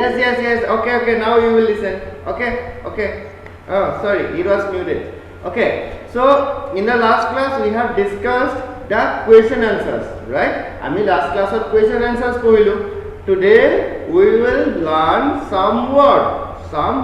Yes. Okay. Now you will listen. Okay. Oh, sorry, it was muted. Okay. So in the last class we have discussed the question answers, right? আমি last class of question answers পঢ়িলো. Today we will learn some some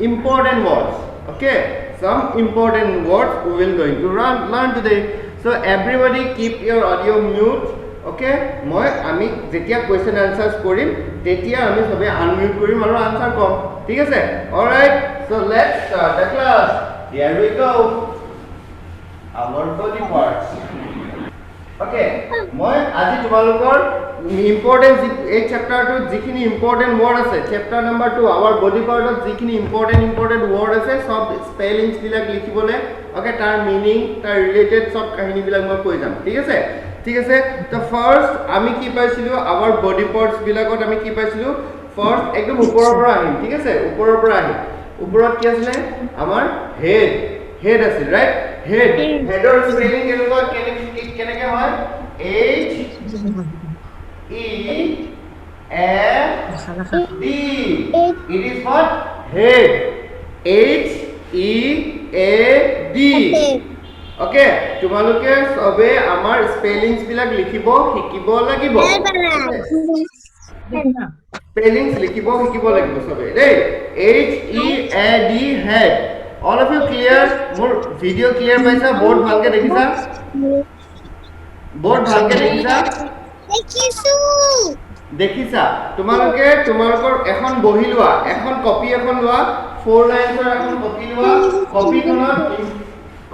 important words. Okay, some important words we will going to learn today. So everybody keep your audio mute. Okay, মই আমি যেতিয়া question answers কৰিম তেতিয়া আমি সবে unmute কৰিম আৰু answer কম. ঠিক আছে? Alright, so let's start the class. Here we go. Our body parts. Okay, মই আজি তোমালোকৰ ইম্পৰ্টেন্ট এই চ্যাপ্টাৰটো যিখিনি ইম্পৰ্টেন্ট ওয়ার্ড আছে চ্যাপ্টাৰ নম্বৰ 2 আৱাৰ বডি পাৰ্টত যিখিনি ইম্পৰ্টেন্ট ওয়ার্ড আছে সব স্পেলিংস বিলাক লিখিবলে ওকে তাৰ মিনিং তাৰ ৰিলেটেড সব কাহিনী বিলাক মই কৈ যাম ঠিক আছে তো ফাৰ্স্ট আমি কি পাইছিলো আৱাৰ বডি পাৰ্টস বিলাকত আমি কি পাইছিলো ফাৰ্স্ট একদম ওপৰৰ পৰা আহিম ঠিক আছে ওপৰৰ পৰা আহিম ওপৰত কি আছিল আমাৰ হেড আছিল ৰাইট হেডৰ স্পেলিং কেনেকৈ হয় H E A D. It is what? Head. H E A D. Okay. তোমালোকে সবে আমাৰ স্পেলিংস বিলাক লিখিব শিকিব লাগিব। স্পেলিংস লিখিব শিকিব লাগিব সবে দেই H E A D head. All of you clear? মোৰ ভিডিও ক্লিয়াৰ পাইছা বোর্ড ভালকে দেখিছা দেখিছা তোমালোকে তোমালোকৰ এখন বহি লোৱা এখন কপি এখন লোৱা 4 লাইনছৰ এখন কপি লোৱা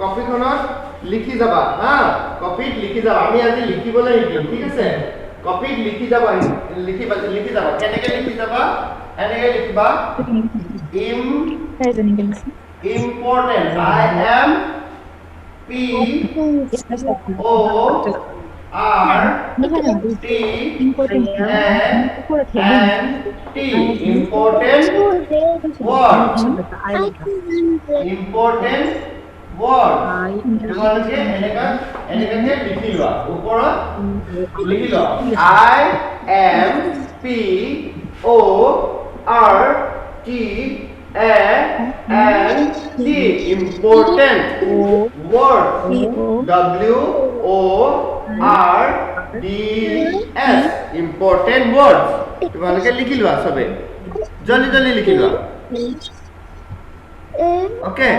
কপিখনত লিখি যাবা হা কপিত লিখি যাবা আমি আজি লিখিবলৈ শিকিম ঠিক আছে কপিত লিখি যাবা কেনেকৈ লিখি যাবা এনেকৈ লিখিবা important I am P O R T and T important word তোমালোকে এনেকা লিখি লোৱা ওপৰত লিখি লোৱা I am P O R T and T important word W O R D S important words তোমালোকে লিখি লোৱা সবে জলদি লিখি লোৱা okay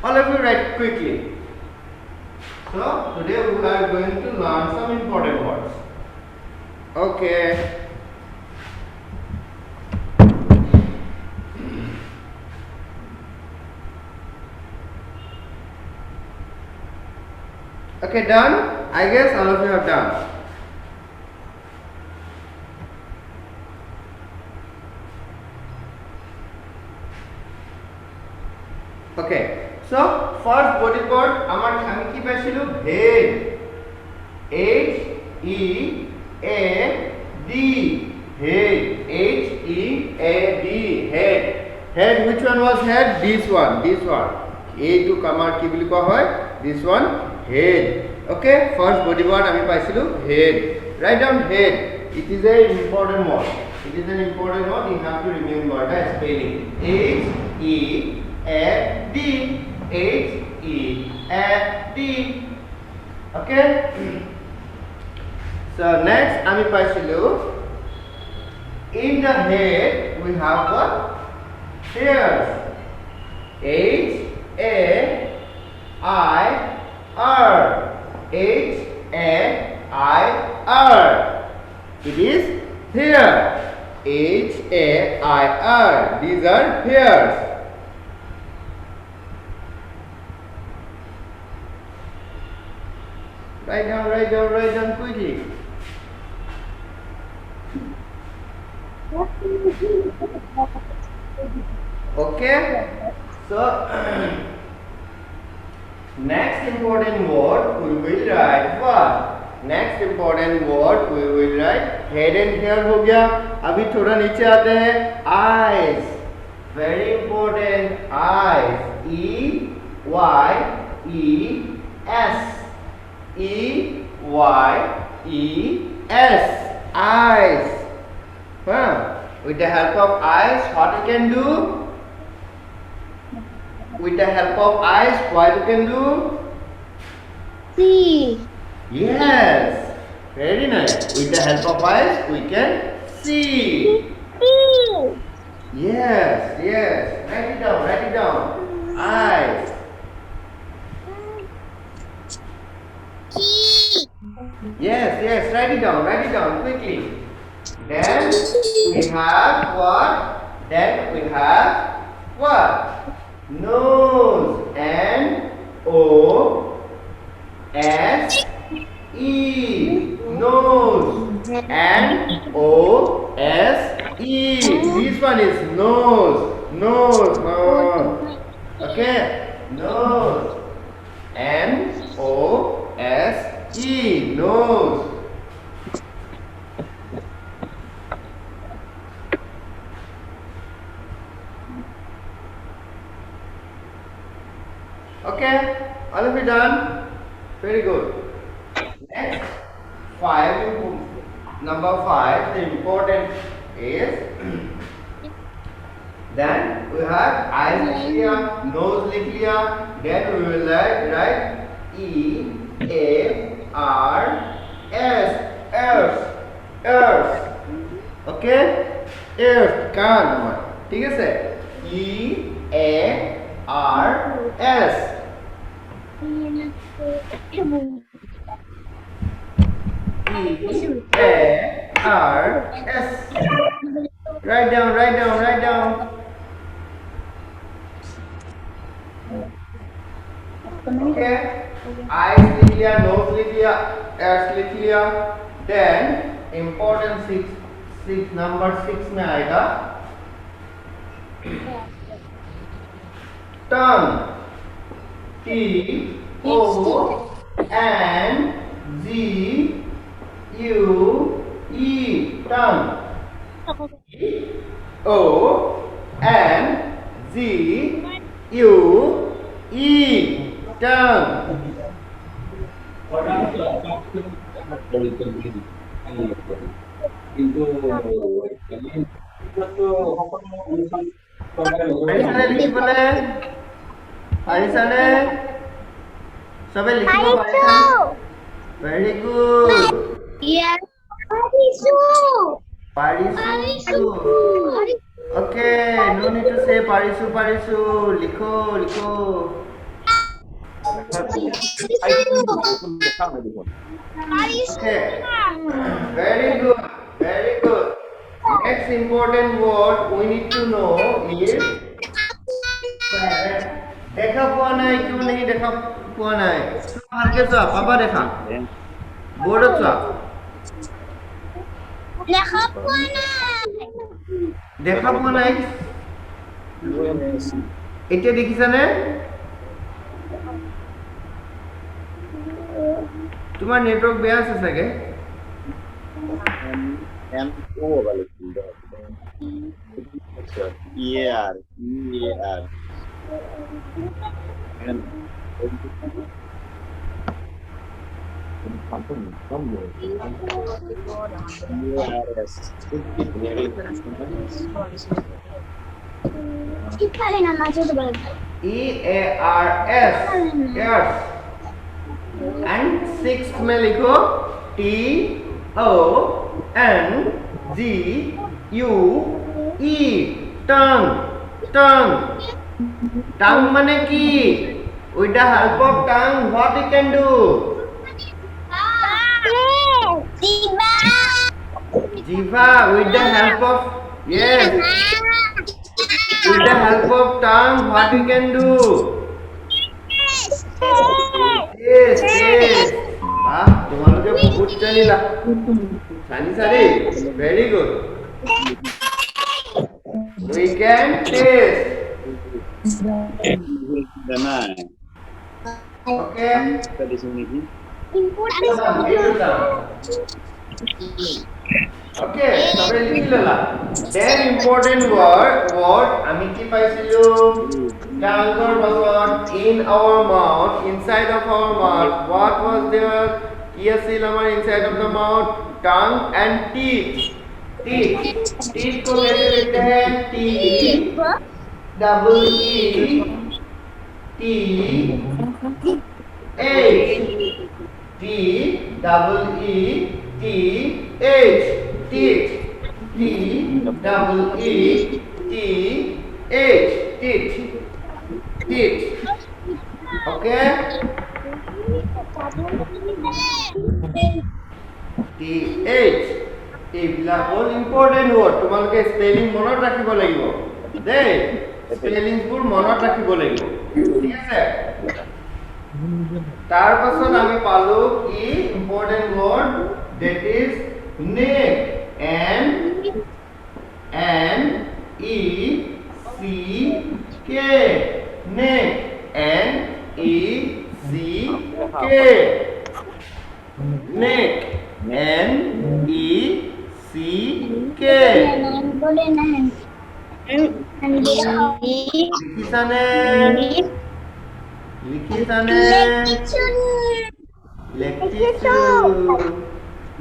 all of you write quickly so today we are going to learn some important words okay okay done I guess all of you have done okay so first body part আমি কি পাইছিলো head H E A D head H E A D head which one was head this one A to kamar ki boli koa hoy this one head okay first body part ami paisilu head write down head it is an important word you have to remember the spelling H E A D H E A D okay so next ami paisilu in the head we have what hairs H A I R H A I R it is hair H A I R these are hairs write down quickly okay so next important word we will write what next important word we will write head and hair हो गया अभी थोड़ा नीचे आते हैं eyes very important eyes E Y E S E Y-E-S. Eyes. With the help of eyes, what you can do? With the help of eyes, what you can do? See. Yes. Very nice. With the help of eyes, we can see. See. Yes, yes. Write it down, write it down. Eyes. Key. Yes, yes. Write it down quickly. Then we have what? Then we have what? Nose. N-O-S-E. Nose. N-O-S-E. This one is nose. Nose. Okay. Nose. N-O-S-E. Nose. Okay, all of you done? Very good. Next, number 5, the important is then we have eyes लिख लिया, nose लिख लिया, then we will write E-A-R-S, earth, earth. Okay, earth कान हमारा, ठीक है sir? E-A-R-S. E-A-R-S. Write down. Okay. Eyes लिख लिया, nose लिख लिया, ears लिख लिया. Then important number 6 में आएगा tongue. T-O-N-G-U-E. Tongue. T-O-N-G-U-E. Tongue. Arisane লিখি বলে Arisane সবে লিখিব পাৰিছা Very good. Yes. Parisu. Parisu. Okay, no need to say Parisu. Likho. Okay. Very good. Next important word we need to know is দেখা পোৱা নাই কিয় নেহি দেখা পোৱা নাই ভালকে চোৱা পাবা দেখা বোৰ্ডত চোৱা দেখা পোৱা নাই এতিয়া দেখিছানে তোমাৰ নেটৱৰ্ক বেয়া আছে চাগে M-O वाले E-A-R E-A-R-S. Yes. And sixth में लिखो T-O-N-G-U-E. Tongue. Tongue माने की with the help of tongue what we can do Jiva with the help of yes with the help of tongue what we can do yes তোমালোকে বহুত জানিলা জানিছারে very good we can taste okay okay সবে লিখি ললা then important word আমি কি পাইছিলো tongueৰ পাছত in our mouth inside of our mouth what was there কি আছিল আমাৰ inside of the mouth tongue and teeth teeth teeth को कैसे लिखते हैं T double E T H T double E T H teeth T double E T H teeth teeth okay TH এইবিলাক হ'ল important word তোমালোকে spelling মনত ৰাখিব লাগিব দেই স্পেলিংবোৰ মনত ৰাখিব লাগিব ঠিক আছে তাৰ পাছত আমি পালো কি important word that is neck N E C K neck N E C K neck N E C K बोले ना লিখিছানে লিখিছো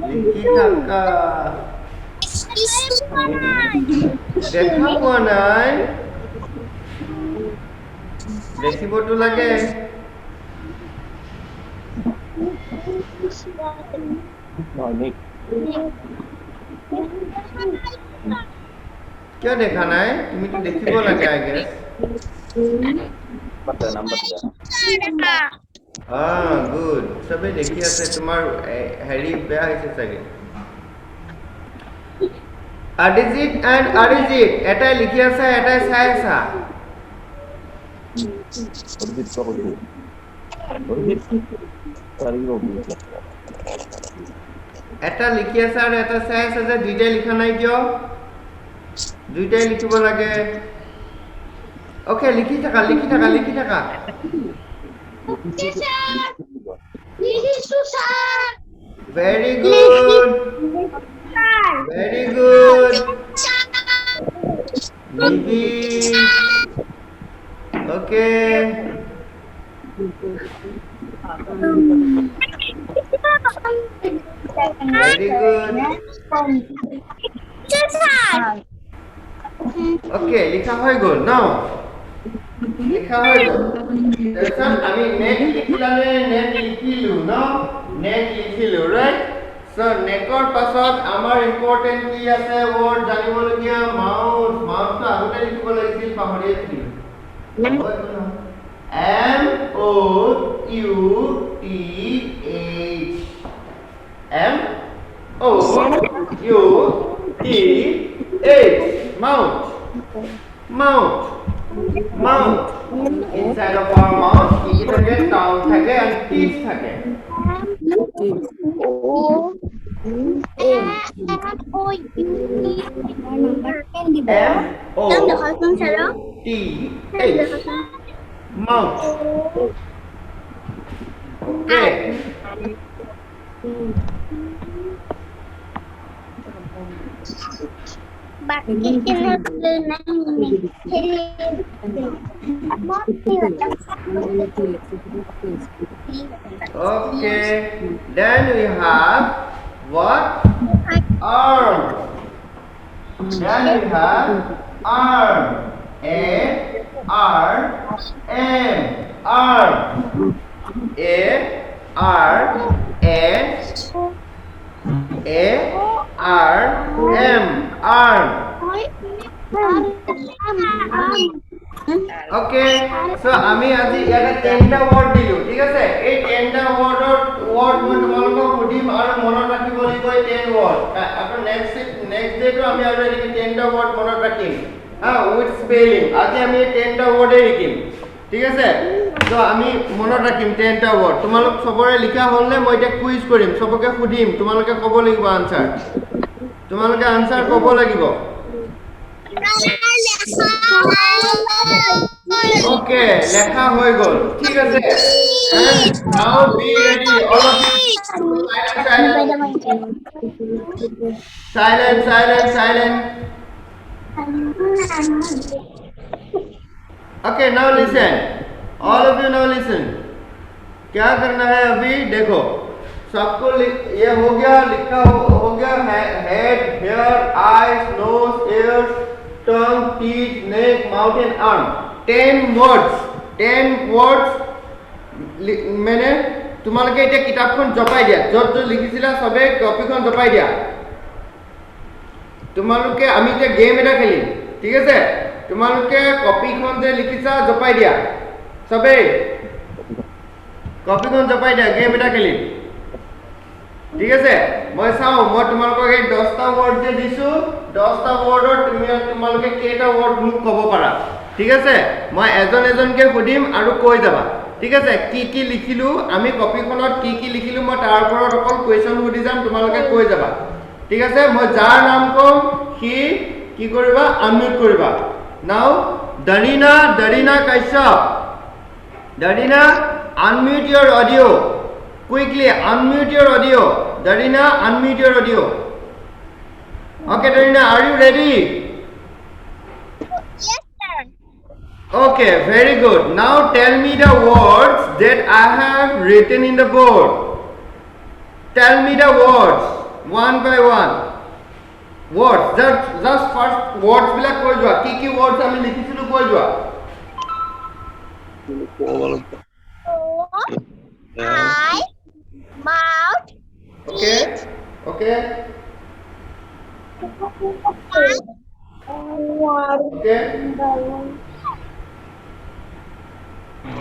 লিখি থাকা দেখা পোৱা নাই দেখিবতো লাগে কিয় দেখা নাই তুমিতো দেখিব লাগে আই গেছ গুড সবে দেখি আছে তোমাৰ হেৰি বেয়া হৈছে চাগে আদিজিত এণ্ড আৰিজিত এটাই লিখি আছে এটাই চাই আছা এটা লিখি আছে আৰু এটা চাই আছে যে দুইটাই লিখা নাই কিয় দুইটাই লিখিব লাগে ওকে লিখি থাকা very good Bibi okay very good okay লিখা হৈ গ'ল ন লিখা হৈ গ'ল তাৰপিছত আমি নেক লিখিলানে নেক লিখিলো ন নেক লিখিলো ৰাইট সো নেকৰ পাছত আমাৰ ইম্পৰ্টেন্ট কি আছে ৱৰ্ড জানিবলগীয়া মাউথ মাউথটো আগতে লিখিব লাগিছিল পাহৰি আছিলো M O U T H M O U T H mouth inside of our mouth কি থাকে tongue থাকে and teeth থাকে mouth okay okay then we have what arm then we have arm A R M arm A R S A R M arm okay so আমি আজি ইয়াতে 10টা word দিলো ঠিক আছে এই 10টা ওয়ার্ড মই তোমালোকক সুধিম আৰু মনত ৰাখিব লাগিব এই 10 ওয়ার্ড আকৌ নেক্সট ডে তো আমি আৰু এই 10টা ওয়ার্ড মনত ৰাখিম উইথ স্পেলিং আজি আমি 10টা ওয়ার্ডে লিখিম ঠিক আছে তো আমি মনত ৰাখিম 10টা ওয়ার্ড তোমালোক সবৰে লিখা হ'লনে মই এটা কুইজ কৰিম সবকে সুধিম তোমালোকে ক'ব লাগিব আনসাৰ তোমালোকে আনসাৰ ক'ব লাগিব Okay, লেখা হৈ গ'ল ঠিক আছে and now be ready all of you silent okay now listen all of you now listen क्या करना है अभी देखो सबको ये हो गया, लिखा हो गया head, hair, eyes, nose, ears, tongue, teeth, neck, mouth and arm. 10 words मैंने তোমালোকে এতিয়া কিতাপখন জপাই দিয়া, যত লিখিছিলা সবে কপিখন জপাই দিয়া। তোমালোকে আমি এতিয়া গেম এটা খেলিম, ঠিক আছে? তোমালোকে কপিখন যে লিখিছা জপাই দিয়া, সবে কপিখন জপাই দিয়া, গেম এটা খেলিম, ঠিক আছে? মই চাও মই তোমালোকক এই 10টা ওয়ার্ড যে দিছো, 10টা ওয়ার্ডৰ তোমালোকে কেইটা ওয়ার্ড মোক ক'ব পাৰা, ঠিক আছে? মই এজনকে সুধিম আৰু কৈ যাবা, ঠিক আছে? কি লিখিলো আমি কপিখনত কি লিখিলো মই তাৰ ওপৰত অকল কোৱেশ্চন সুধি যাম, তোমালোকে কৈ যাবা, ঠিক আছে? মই যাৰ নাম কম সি কি কৰিবা, আনমিউট কৰিবা। নাও Darina Kaishap, Darina, unmute your audio. Quickly unmute your audio. Darina, unmute your audio. Okay, Darina, are you ready? Yes, sir. Okay, very good. Now tell me the words that I have written in the board. Tell me the words one by one. Words, just first words bila koi jua. Ki words ami likhisilu koi jua. Eye, mouth, Okay. Okay. Okay.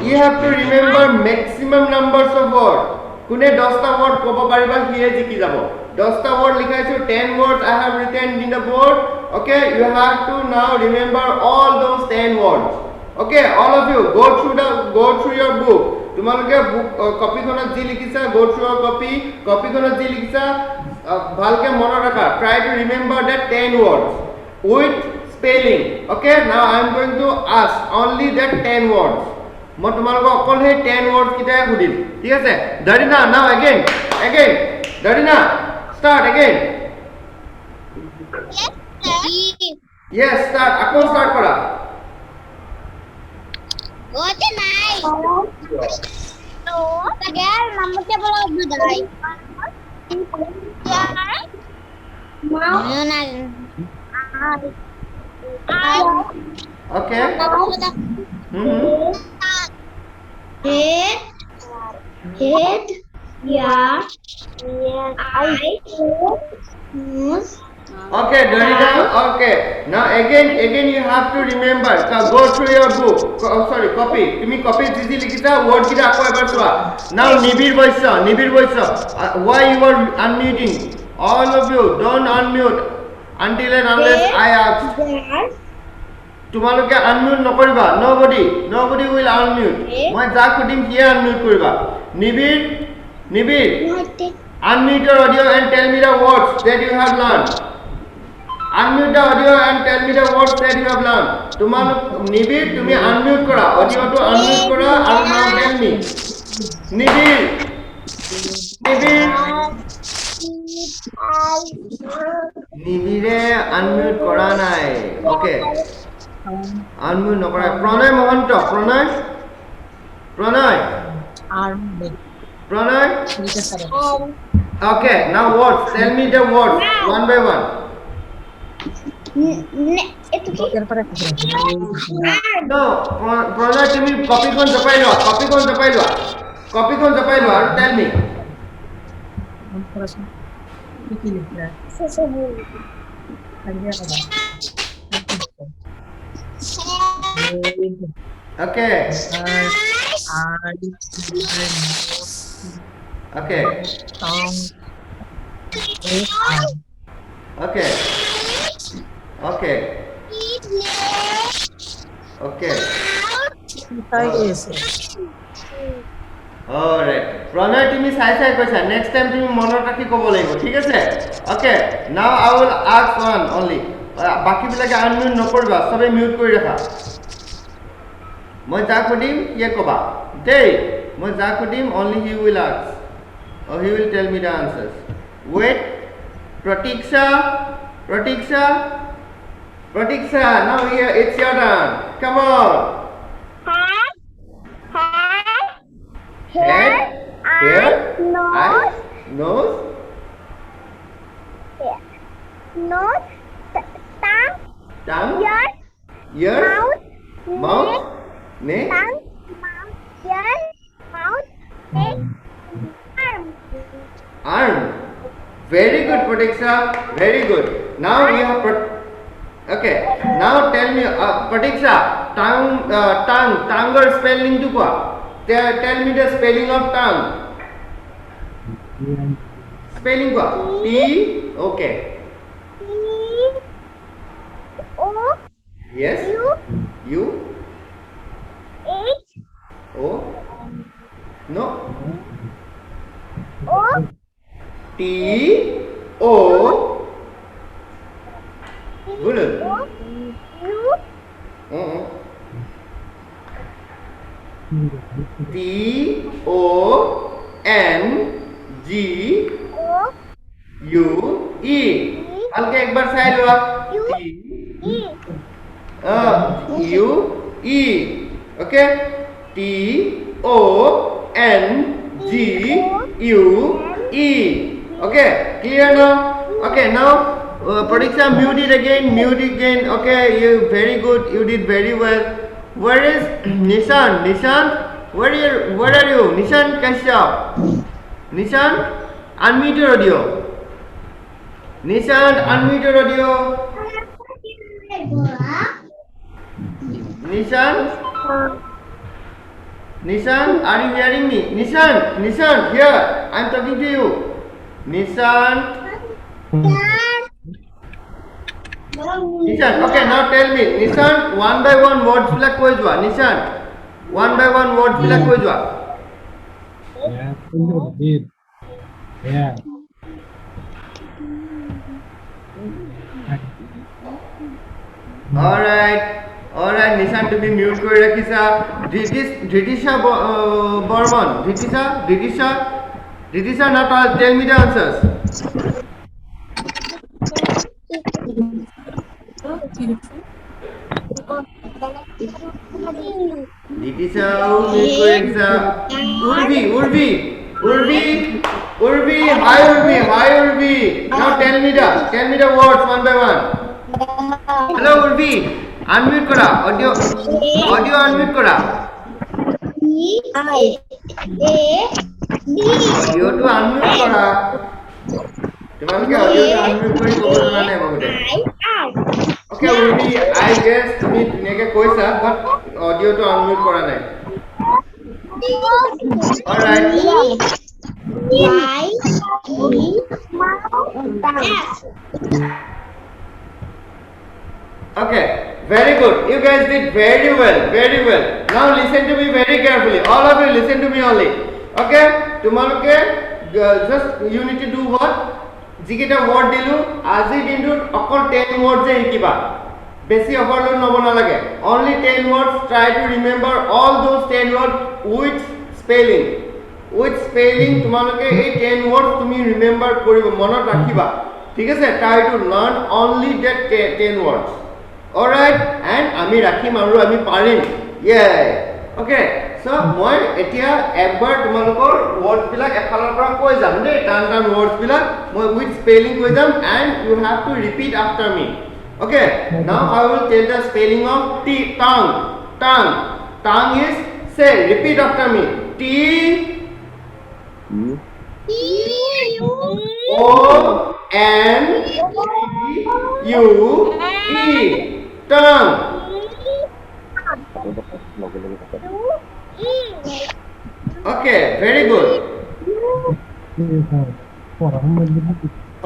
You have to remember maximum numbers of words. Kune 10টা word kobo pariba hiye jiki jabo. 10টা word likhaichu, 10 words I have written in the board. Okay, you have to now remember all those 10 words. Okay, all of you go through your book. Tumaloke book copy khonot ji likhisa, go through your copy khonot ji likhisa bhalke mono rakha. Try to remember that 10 words with spelling. Okay, now I am going to ask only that 10 words. মই তোমালোকক অকল সেই 10 words কিটাই সুধিম, ঠিক আছে? Darina, now again, Darina, start again. Yes, start, আকৌ start কৰা। Ote nai. No, again namute bola budai. Mouth. Okay. Head, ear, eye, nose. Okay, Darina. Okay. Now again you have to remember. So go through your book. Copy. তুমি copy জিজি লিখিছা word কিটা আকৌ এবাৰ চোৱা। Now Nibir Boysa. Why you are unmuting? All of you don't unmute until and unless I ask. তোমালোকে unmute নকৰিবা. Nobody will unmute. মই যাক সুধিম সিয়ে unmute কৰিবা। Nibir, unmute your audio and tell me the words that you have learned. Unmute the audio and tell me the words that you have learned. Nibir, tumi unmute kora. Audio to unmute kora and now tell me. Nibir. Nibire unmute kora nai. Okay. Unmute no kora. Pranay Mohanto. Pranay. Okay, now words. Tell me the words one by one. No, Pranay, tumi copy kon japai lo. And tell me. Okay. Okay. Okay. Okay. Okay. Alright. Pranay, তুমি চাই কৈছা। Next time তুমি মনত ৰাখি ক'ব লাগিব, ঠিক আছে? Okay. Now I will ask one only. বাকি বিলাকে unmute নকৰিবা, সবে mute কৰি ৰাখা। মই যাক সুধিম ইয়ে ক'বা। দেই, মই যাক সুধিম only he will ask. Or he will tell me the answers. Wait. Pratiksha, now here it's your turn. Come on. Head, hair, nose, Nose. Nose, tongue, Tongue. ears, Ears. mouth, Mouth. Neck. tongue, mouth, ears, mouth, neck, arm. Arm. Very good, Pratiksha. Very good. Now we have okay. Now tell me, Pratiksha, tongue or spelling to what? Tell me the spelling of tongue. Spelling what? T. Okay. T, O, Yes. U, U. H, O. No. O, T. O. Good. O, U, T. O. N. G. O, U. E. हल्के एक बार side हुआ. U, T. E, U. E. Okay. T. O. N. G. U. E. Okay. Clear now? Okay. Now, Pratiksha, mute it again. Mute it again. Okay. You very good. You did very well. Where is Nishan? Nishan, where are you? Nishan Kashyap. Nishan, unmute your audio. Nishan, unmute your audio. Nishan, Nishan, are you hearing me? Nishan, here. I'm talking to you. Nishan, okay, now tell me. Nishan, one by one words bilak কৈ যোৱা. Nishan, one by one words bilak কৈ যোৱা. Yeah. Alright, Nishan, to be mute কৰি ৰাখিছা. Dhritisha Burman. Dhritisha, now tell me the answers. Dhritisha, mute কৰি ৰাখিছা. Urvi, hi Urvi. Now tell me the words one by one. Hello Urvi, unmute kora. Audio unmute kora. Audio to unmute kora. তোমালোকে audio to unmute কৰি ক'ব জানা নাই বহুতে. Okay Urvi, I guess তুমি ধুনীয়াকৈ কৈছা but audio to unmute কৰা নাই. Alright. Okay, very good. You guys did very well. Now listen to me very carefully. All of you listen to me only. Okay? Tomorrow just you need to do what? Jikita word dilu. Aji dindu okol 10 words e hikiba. Besi overload no bana lage. Only 10 words. Try to remember all those 10 words with spelling. তোমালোকে এই 10 words তুমি remember করিবা, মনত রাখিবা. ঠিক আছে? Try to learn only that 10 words. Alright, and আমি ৰাখিম আৰু আমি পাৰিম. Okay, so মই এতিয়া একবাৰ তোমালোকৰ words বিলাক এফালৰ পৰা কৈ যাম দেই. টান words বিলাক মই with spelling কৈ যাম and you have to repeat after me. Okay, now I will tell the spelling of tongue is, say, repeat after me. T O N G U E. Tongue. Okay, very good.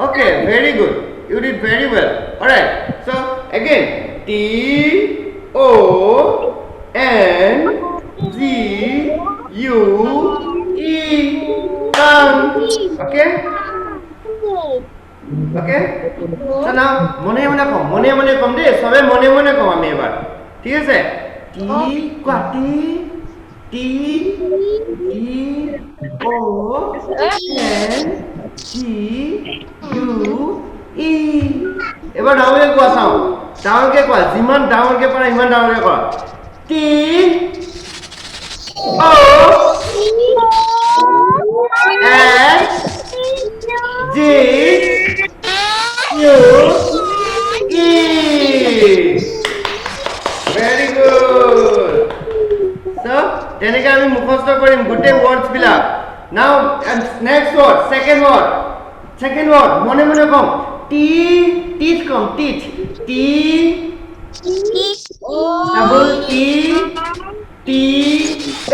Okay, very good. You did very well. Alright, so again, T O N G U E. Tongue. Okay? Okay? So now, mone kom de, sobe mone kom ami ebar. ঠিক আছে? T O N G U E. এবার ডাঙৰকে কোৱা চাও। ডাঙৰকে কোৱা, যিমান ডাঙৰকে পাৰা ইমান ডাঙৰকে কোৱা। T O N কৰিম গুটে words বিলাক now next word second word মনে মনে কম teeth কম teeth t double t t h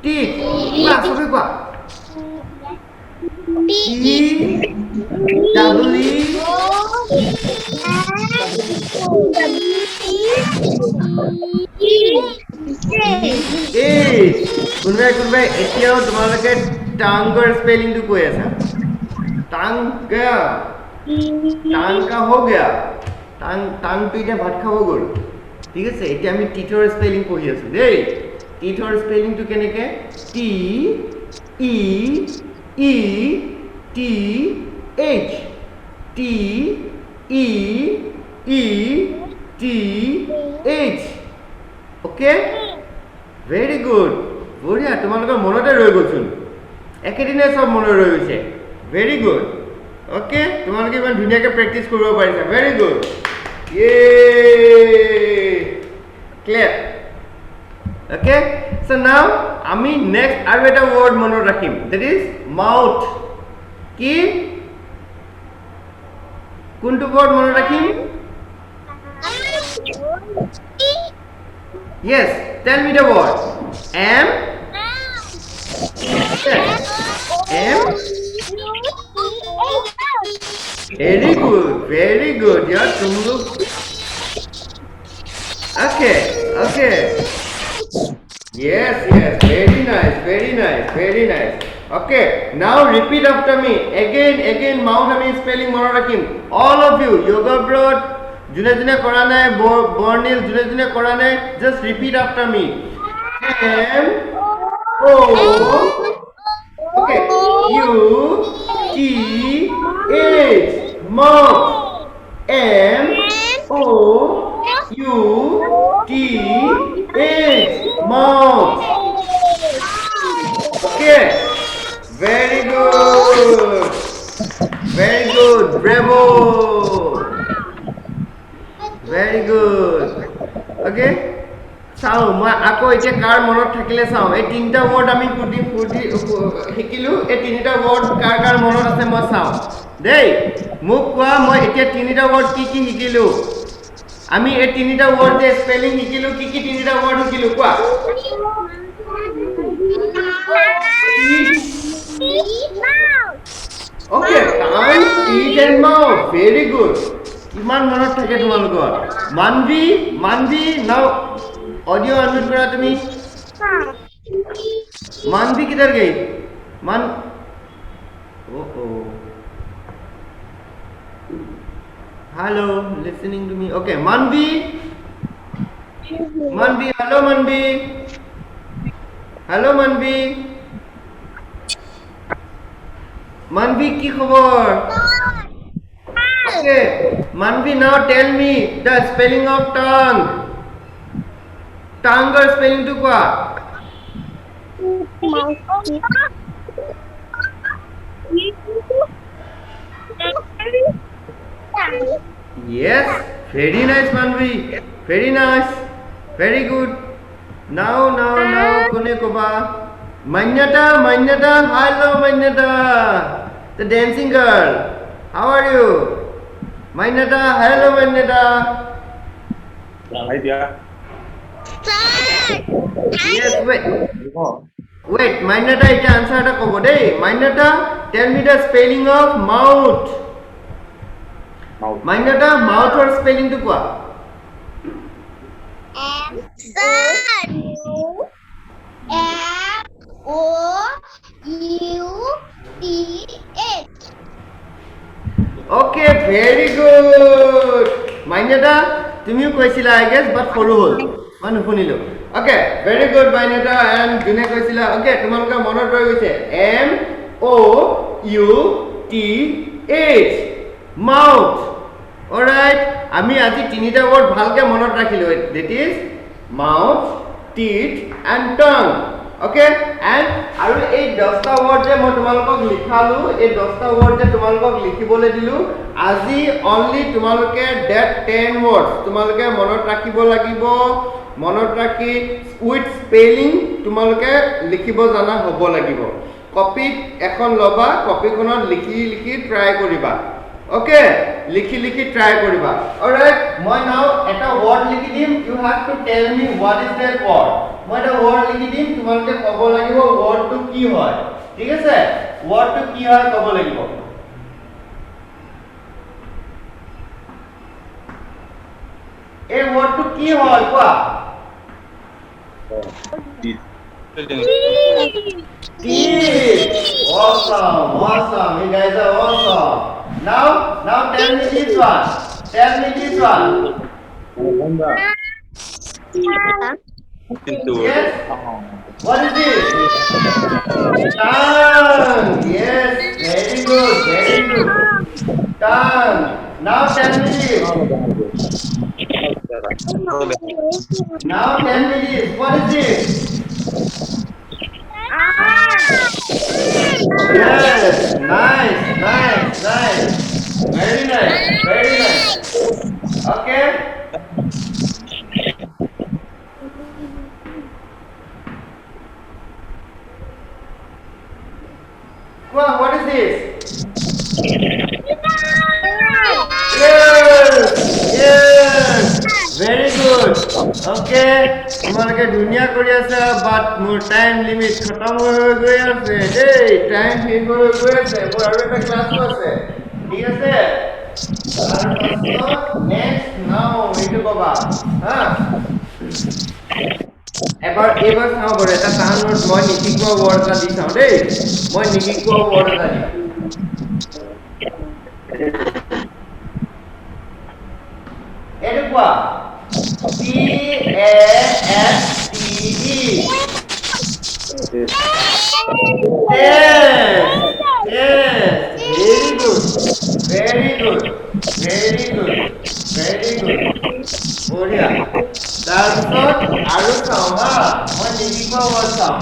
teeth কোৱা সবে কোৱা t double e কোনবাই এতিয়াও তোমালোকে টাংগৰ স্পেলিংটো কৈ আছা টাং গয়া টাং কা हो गया টাং তো এতিয়া ভাত খাব গ'ল ঠিক আছে এতিয়া আমি টিথৰ স্পেলিং পঢ়ি আছো দেই টিথৰ স্পেলিংটো কেনেকে টি ই ই টি এইচ টি ই ই টি এইচ ওকে ভেৰি গুড বঢ়িয়া তোমালোকৰ মনতে ৰৈ গ'লচোন একেদিনে সব মনত ৰৈ গৈছে ভেৰি গুড ওকে তোমালোকে ইমান ধুনীয়াকৈ প্ৰেক্টিছ কৰিব পাৰিছা very good clear okay so now আমি নেক্সট আৰু এটা ওয়ার্ড মনত ৰাখিম দ্যাট ইজ মাউথ কি কোনটো ওয়ার্ড মনত ৰাখিম yes tell me the word m m very good yaar tum log okay yes very nice okay now repeat after me again mouth ami spelling mone rakhim all of you yoga brot june kora nai bornil june kora nai just repeat after me m o okay u t h mouth m o u t h mouth okay very good bravo very good okay চাও মই আকৌ এতিয়া কাৰ মনত থাকিলে চাও এই তিনটা word আমি ফুটি শিকিলো এই তিনটা ওয়ার্ড কাৰ মনত আছে মই চাও দেই মোক কোৱা মই এতিয়া তিনটা ওয়ার্ড কি শিকিলো আমি এই তিনটা ওয়ার্ড যে স্পেলিং শিকিলো কি তিনটা ওয়ার্ড শিকিলো কোৱা okay time teeth and mouth very good কিমান মনত থাকে তোমালোকৰ মানবি নাও ऑडियो अनम्यूट करा तुम्ही मानवी किधर गई hello listening to me okay Manavi hello Manavi की खबर okay Manavi now tell me the spelling of tongue टांगर स्पेलिंग टू क्या yes very nice manvi very nice very good now kone koba manyata hello manyata the dancing girl how are you manyata hello manyata hi dear yes wait Mainata ita answer ta kobo dei Mainata tell me the spelling of mouth Mainata mouth or spelling to kwa M-O-U-T-H okay very good Mainata tumiu koisila I guess but follow hol manu phunilu okay very good Mainata and june koisila okay tumalka monot roi goise M O U T H mouth alright ami aji tinita word bhalke monot rakhilo that is mouth teeth and tongue okay and aru ei 10 ta word je moi tumalok likhalu ei 10 ta word je tumalok likhibole dilu aji only tumaloke that 10 words tumaloke monot rakhibo lagibo মনত ৰাখি with spelling তোমালোকে লিখিব জানা হ'ব লাগিব কপিত এখন লবা কপিখনত লিখি লিখি ট্ৰাই কৰিবা ওকে লিখি লিখি ট্ৰাই কৰিবা অলৰাইট মই নাও এটা ওয়ার্ড লিখি then you have to tell me what is that word মই এটা ওয়ার্ড লিখি দিম তোমালোকে ক'ব লাগিব ওয়ার্ডটো কি হয় ঠিক আছে ওয়ার্ডটো কি হয় ক'ব লাগিব এই ওয়ার্ডটো কি হয় কোৱা Awesome, awesome. You guys are awesome. Now tell me this one. Tell me this one. Yes. What is this? Tongue. Yes. Very good. Very good. Tongue. Now tell me this. Now tell me this. What is this? Yes, nice. Very nice. Okay. Wow, what is this? Yes. Very good. Okay. তোমালোকে ধুনীয়া কৰি আছে but মোৰ time limit খতম হৈ গৈ আছে দেই টাইম শেষ হৈ গৈ আছে মোৰ আৰু এটা ক্লাছ আছে ঠিক আছে নেক্সট নাও এইটো কবা হা এবাৰ চাওঁ বাৰু এটা টান ৱৰ্ড মই নিশিকোৱা ৱৰ্ড এটা দি চাওঁ দেই মই নিশিকোৱা ৱৰ্ড এটা দিম এইটো কোৱা T-A-S-T-E. Yes. Very good. বঢ়িয়া তাৰপিছত আৰু চাওঁ হা মই নিশিকোৱা ৱৰ্ড চাওঁ